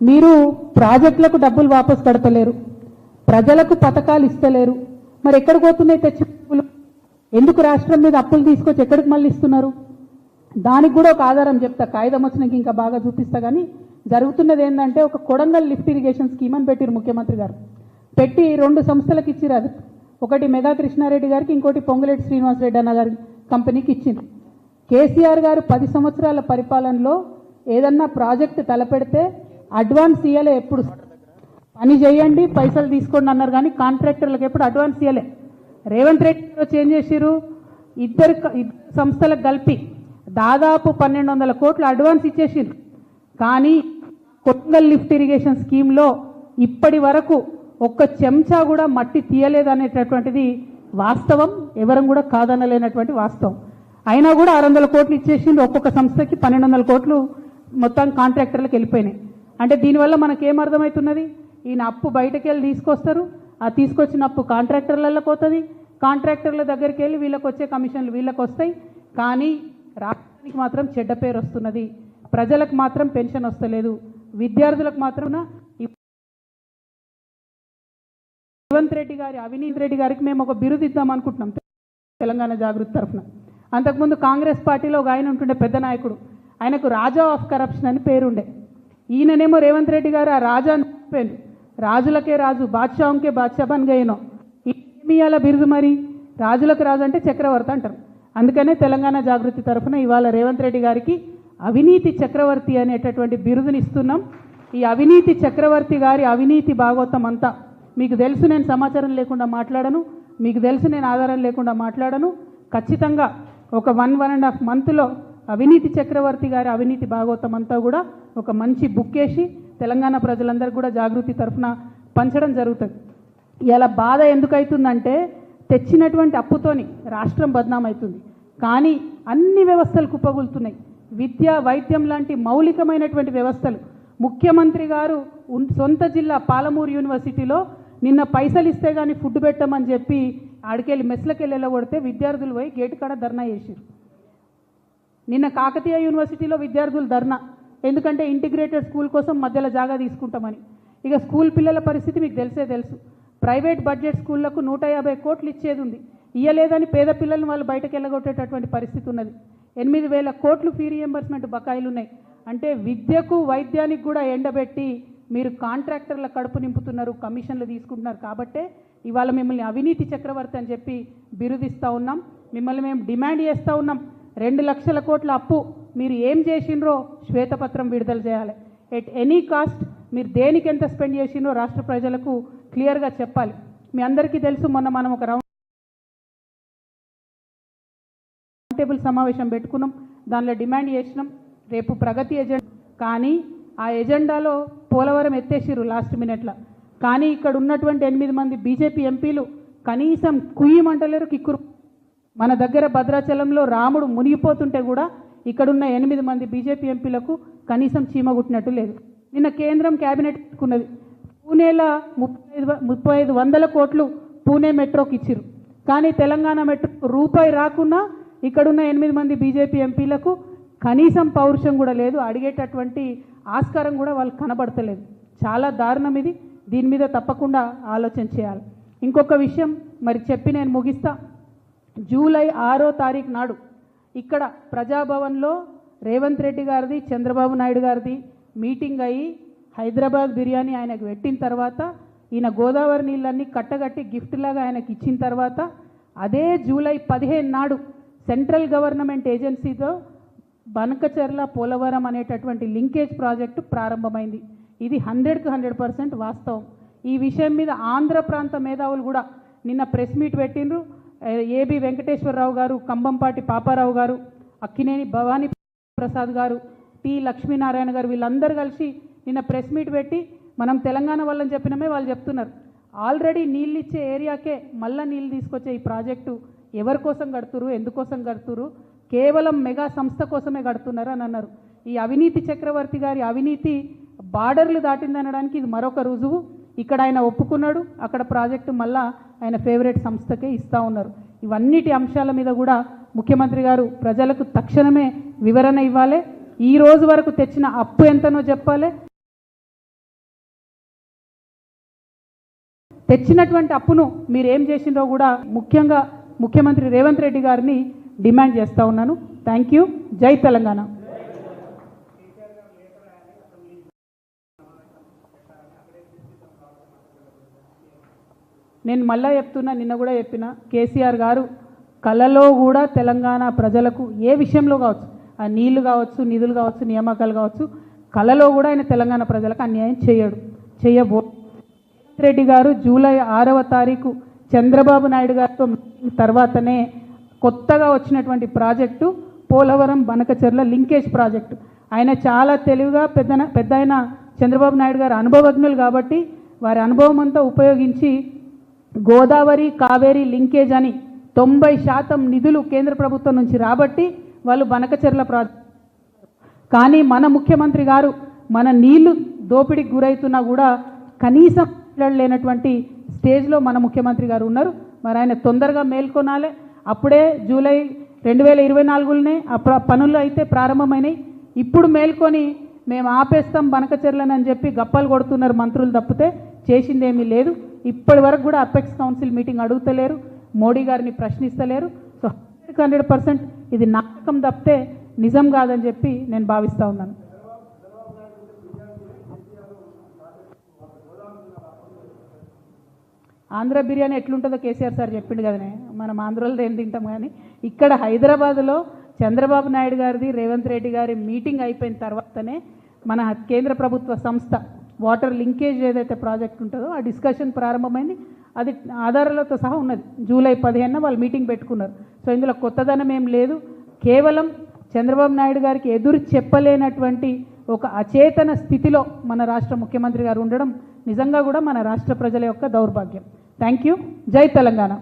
మీరు ప్రాజెక్టులకు డబ్బులు వాపసు కడతలేరు, ప్రజలకు పథకాలు ఇస్తలేరు. మరి ఎక్కడికి పోతున్నాయి తెచ్చిన డబ్బులు? ఎందుకు రాష్ట్రం మీద అప్పులు తీసుకొచ్చి ఎక్కడికి మళ్ళీ ఇస్తున్నారు? దానికి కూడా ఒక ఆధారం చెప్తా, కాగితం వచ్చినాక ఇంకా బాగా చూపిస్తా. కానీ జరుగుతున్నది ఏంటంటే, ఒక కొడంగల్ లిఫ్ట్ ఇరిగేషన్ స్కీమ్ అని పెట్టారు ముఖ్యమంత్రి గారు. పెట్టి 2 సంస్థలకు ఇచ్చిరు. అది ఒకటి మెగా కృష్ణారెడ్డి గారికి, ఇంకోటి పొంగులేటి శ్రీనివాసరెడ్డి అన్న గారి కంపెనీకి ఇచ్చింది. కేసీఆర్ గారు 10 సంవత్సరాల పరిపాలనలో ఏదన్నా ప్రాజెక్టు తలపెడితే అడ్వాన్స్ ఇయ్యలే. ఎప్పుడు పని చేయండి పైసలు తీసుకోండి అన్నారు, కానీ కాంట్రాక్టర్లకు ఎప్పుడు అడ్వాన్స్ ఇయ్యలే. రేవంత్ రెడ్డి గారు చేంజ్ చేసిరు, ఇద్దరు సంస్థలకు కలిపి దాదాపు 1200 కోట్లు అడ్వాన్స్ ఇచ్చేసిరు. కానీ కొడంగల్ లిఫ్ట్ ఇరిగేషన్ స్కీమ్లో ఇప్పటి వరకు ఒక్క చెంచా కూడా మట్టి తీయలేదనేటటువంటిది వాస్తవం, ఎవరం కూడా కాదనలేనటువంటి వాస్తవం. అయినా కూడా 600 కోట్లు ఇచ్చేసిండు, ఒక్కొక్క సంస్థకి 1200 కోట్లు మొత్తం కాంట్రాక్టర్లకు వెళ్ళిపోయినాయి. అంటే దీనివల్ల మనకేమర్థమవుతున్నది? ఈయన అప్పు బయటకు వెళ్ళి తీసుకొస్తారు, ఆ తీసుకొచ్చిన అప్పు కాంట్రాక్టర్లకు పోతుంది, కాంట్రాక్టర్ల దగ్గరికి వెళ్ళి వీళ్ళకి వచ్చే కమిషన్లు వీళ్ళకి వస్తాయి. కానీ రాష్ట్రానికి మాత్రం చెడ్డ పేరు వస్తున్నది, ప్రజలకు మాత్రం పెన్షన్ వస్తలేదు, విద్యార్థులకు మాత్రం. రేవంత్ రెడ్డి గారి, అవినీతి రెడ్డి గారికి మేము ఒక బిరుదు ఇద్దాం అనుకుంటున్నాం తెలంగాణ జాగృతి తరఫున. అంతకుముందు కాంగ్రెస్ పార్టీలో ఒక ఆయన ఉంటుండే పెద్ద నాయకుడు, ఆయనకు రాజా ఆఫ్ కరప్షన్ అని పేరుండే. ఈయననేమో రేవంత్ రెడ్డి గారు ఆ రాజా అని పేరు, రాజులకే రాజు, బాద్షాంకే బాద్షా బన్ గయనో. ఏమి ఇవాళ బిరుదు? మరి రాజులకు రాజు అంటే చక్రవర్తి అంటారు. అందుకనే తెలంగాణ జాగృతి తరఫున ఇవాళ రేవంత్ రెడ్డి గారికి అవినీతి చక్రవర్తి అనేటటువంటి బిరుదుని ఇస్తున్నాం. ఈ అవినీతి చక్రవర్తి గారి అవినీతి భాగవతం అంతా మీకు తెలుసు. నేను సమాచారం లేకుండా మాట్లాడను, మీకు తెలుసు నేను ఆధారం లేకుండా మాట్లాడను. ఖచ్చితంగా ఒక 1.5 మంత్లో అవినీతి చక్రవర్తి గారి అవినీతి భాగవతం అంతా కూడా ఒక మంచి బుక్ వేసి తెలంగాణ ప్రజలందరికీ కూడా జాగృతి తరఫున పంచడం జరుగుతుంది. ఇలా బాధ ఎందుకు అవుతుందంటే, తెచ్చినటువంటి అప్పుతోని రాష్ట్రం బద్నామవుతుంది, కానీ అన్ని వ్యవస్థలు కుప్పగొలుతున్నాయి. విద్య, వైద్యం లాంటి మౌలికమైనటువంటి వ్యవస్థలు. ముఖ్యమంత్రి గారు సొంత జిల్లా పాలమూరు యూనివర్సిటీలో నిన్న పైసలు ఇస్తే కానీ ఫుడ్ పెట్టమని చెప్పి ఆడికెళ్ళి మెస్లకి వెళ్ళగొడితే విద్యార్థులు పోయి గేటు కాడ ధర్నా చేశారు. నిన్న కాకతీయ యూనివర్సిటీలో విద్యార్థులు ధర్నా, ఎందుకంటే ఇంటిగ్రేటెడ్ స్కూల్ కోసం మధ్యలో జాగా తీసుకుంటామని. ఇక స్కూల్ పిల్లల పరిస్థితి మీకు తెలుసు. ప్రైవేట్ బడ్జెట్ స్కూళ్లకు 150 కోట్లు ఇచ్చేది ఉంది, ఇయ్యలేదని పేద పిల్లల్ని వాళ్ళు బయటకు వెళ్ళగొట్టేటటువంటి పరిస్థితి ఉన్నది. 8,000 కోట్లు ఫీ రియంబర్స్మెంట్ బకాయిలు ఉన్నాయి. అంటే విద్యకు, వైద్యానికి కూడా ఎండబెట్టి మీరు కాంట్రాక్టర్ల కడుపు నింపుతున్నారు, కమిషన్లు తీసుకుంటున్నారు. కాబట్టే ఇవాళ మిమ్మల్ని అవినీతి చక్రవర్తి అని చెప్పి బిరుదిస్తూ ఉన్నాం. మిమ్మల్ని మేము డిమాండ్ చేస్తూ ఉన్నాం, 2 లక్షల కోట్ల అప్పు మీరు ఏం చేసిండ్రో శ్వేతపత్రం విడుదల చేయాలి. ఎట్ ఎనీ కాస్ట్ మీరు దేనికి ఎంత స్పెండ్ చేసిండ్రో రాష్ట్ర ప్రజలకు క్లియర్గా చెప్పాలి. మీ అందరికీ తెలుసు, మొన్న మనం ఒక రౌండ్ టేబుల్ సమావేశం పెట్టుకున్నాం, దానిలో డిమాండ్ చేసినాం రేపు ప్రగతి ఎజెండా. కానీ ఆ ఎజెండాలో పోలవరం ఎత్తేసిర్రు లాస్ట్ మినిట్లో. కానీ ఇక్కడ ఉన్నటువంటి 8 మంది బీజేపీ ఎంపీలు కనీసం కుయ్యమంటలేరు, కిక్కురు. మన దగ్గర భద్రాచలంలో రాముడు మునిగిపోతుంటే కూడా ఇక్కడున్న 8 మంది బీజేపీ ఎంపీలకు కనీసం చీమ కుట్టినట్టు లేదు. నిన్న కేంద్రం క్యాబినెట్ పెట్టుకున్నది, పూణేలో 3500 కోట్లు పూణే మెట్రోకి ఇచ్చిరు. కానీ తెలంగాణ మెట్రో రూపాయి రాకున్నా ఇక్కడున్న 8 మంది బీజేపీ ఎంపీలకు కనీసం పౌరుషం కూడా లేదు, అడిగేటటువంటి ఆస్కారం కూడా వాళ్ళు కనబడతలేదు. చాలా దారుణం ఇది. దీని మీద తప్పకుండా ఆలోచన చేయాలి. ఇంకొక విషయం మరి చెప్పి నేను ముగిస్తా. జూలై 6వ తారీఖు నాడు ఇక్కడ ప్రజాభవన్లో రేవంత్ రెడ్డి గారిది, చంద్రబాబు నాయుడు గారిది మీటింగ్ అయ్యి హైదరాబాద్ బిర్యానీ ఆయనకు పెట్టిన తర్వాత, ఈయన గోదావరి నీళ్ళన్నీ కట్టగట్టి గిఫ్ట్ లాగా ఆయనకి ఇచ్చిన తర్వాత, అదే జూలై 15 నాడు సెంట్రల్ గవర్నమెంట్ ఏజెన్సీతో బనకచెర్ల పోలవరం అనేటటువంటి లింకేజ్ ప్రాజెక్టు ప్రారంభమైంది. ఇది 100కి 100% వాస్తవం. ఈ విషయం మీద ఆంధ్ర ప్రాంత మేధావులు కూడా నిన్న ప్రెస్ మీట్ పెట్టిండ్రు. ఏబి వెంకటేశ్వరరావు గారు, కంబంపాటి పాపారావు గారు, అక్కినేని భవానీ ప్రసాద్ గారు, టి లక్ష్మీనారాయణ గారు, వీళ్ళందరూ కలిసి నిన్న ప్రెస్ మీట్ పెట్టి మనం తెలంగాణ వాళ్ళని చెప్పినమే వాళ్ళు చెప్తున్నారు, ఆల్రెడీ నీళ్ళు ఇచ్చే ఏరియాకే మళ్ళీ నీళ్ళు తీసుకొచ్చే ఈ ప్రాజెక్టు ఎవరి కోసం కడుతురు, ఎందుకోసం కడుతురు, కేవలం మెగా సంస్థ కోసమే కడుతున్నారు అని అన్నారు. ఈ అవినీతి చక్రవర్తి గారి అవినీతి బార్డర్లు దాటిందనడానికి ఇది మరొక రుజువు. ఇక్కడ ఆయన ఒప్పుకున్నాడు, అక్కడ ప్రాజెక్టు మళ్ళా ఆయన ఫేవరెట్ సంస్థకే ఇస్తూ ఉన్నారు. ఇవన్నిటి అంశాల మీద కూడా ముఖ్యమంత్రి గారు ప్రజలకు తక్షణమే వివరణ ఇవ్వాలి. ఈ రోజు వరకు తెచ్చిన అప్పు ఎంతనో చెప్పాలి. తెచ్చినటువంటి అప్పును మీరు ఏం చేసిందో కూడా ముఖ్యంగా ముఖ్యమంత్రి రేవంత్ రెడ్డి గారిని డిమాండ్ చేస్తూ ఉన్నాను. Thank you. జై తెలంగాణ. నేను మళ్ళా చెప్తున్నా, నిన్న కూడా చెప్పిన, కేసీఆర్ గారు కలలో కూడా తెలంగాణ ప్రజలకు ఏ విషయంలో కావచ్చు, ఆ నీళ్లు కావచ్చు, నిధులు కావచ్చు, నియామకాలు కావచ్చు, కలలో కూడా ఆయన తెలంగాణ ప్రజలకు అన్యాయం చేయబో. రెడ్డి గారు జూలై 6వ తారీఖు చంద్రబాబు నాయుడు గారితో తర్వాతనే కొత్తగా వచ్చినటువంటి project Polavaram Banakacherla linkage project. ఆయన చాలా తెలివిగా పెద్ద ఆయన చంద్రబాబు నాయుడు గారు అనుభవజ్ఞులు కాబట్టి వారి అనుభవం అంతా ఉపయోగించి గోదావరి కావేరీ లింకేజ్ అని 90% నిధులు కేంద్ర ప్రభుత్వం నుంచి రాబట్టి వాళ్ళు బనకచెర్ల ప్రాజెక్టు. కానీ మన ముఖ్యమంత్రి గారు మన నీళ్లు దోపిడీకి గురవుతున్నా కూడా కనీసం లేనటువంటి స్టేజ్లో మన ముఖ్యమంత్రి గారు ఉన్నారు. మరి ఆయన తొందరగా మేల్కొనాలి. అప్పుడే జూలై 2024లోనే పనులు అయితే ప్రారంభమైనాయి. ఇప్పుడు మేల్కొని మేము ఆపేస్తాం బనకచెర్లను అని చెప్పి గప్పలు కొడుతున్నారు మంత్రులు తప్పితే చేసిందేమీ లేదు. ఇప్పటి వరకు కూడా అపెక్స్ కౌన్సిల్ మీటింగ్ అడుగుతలేరు, మోడీ గారిని ప్రశ్నిస్తలేరు. సో 100% ఇది నాటకం తప్పితే నిజం కాదని చెప్పి నేను భావిస్తూ ఉన్నాను. ఆంధ్ర బిర్యానీ ఎట్లుంటుందో కేసీఆర్ సార్ చెప్పిండు కదనే, మనం ఆంధ్రలో ఏం తింటాం. కానీ ఇక్కడ హైదరాబాద్లో చంద్రబాబు నాయుడు గారిది రేవంత్ రెడ్డి గారి మీటింగ్ అయిపోయిన తర్వాతనే మన కేంద్ర ప్రభుత్వ సంస్థ వాటర్ లింకేజ్ ఏదైతే ప్రాజెక్ట్ ఉంటుందో ఆ డిస్కషన్ ప్రారంభమైంది. అది ఆధారాలతో సహా ఉన్నది. జూలై 15న వాళ్ళు మీటింగ్ పెట్టుకున్నారు. సో ఇందులో కొత్తదనం ఏం లేదు. కేవలం చంద్రబాబు నాయుడు గారికి ఎదురు చెప్పలేనటువంటి ఒక అచేతన స్థితిలో మన రాష్ట్ర ముఖ్యమంత్రి గారు ఉండడం నిజంగా కూడా మన రాష్ట్ర ప్రజల యొక్క దౌర్భాగ్యం. Thank you. జై తెలంగాణ.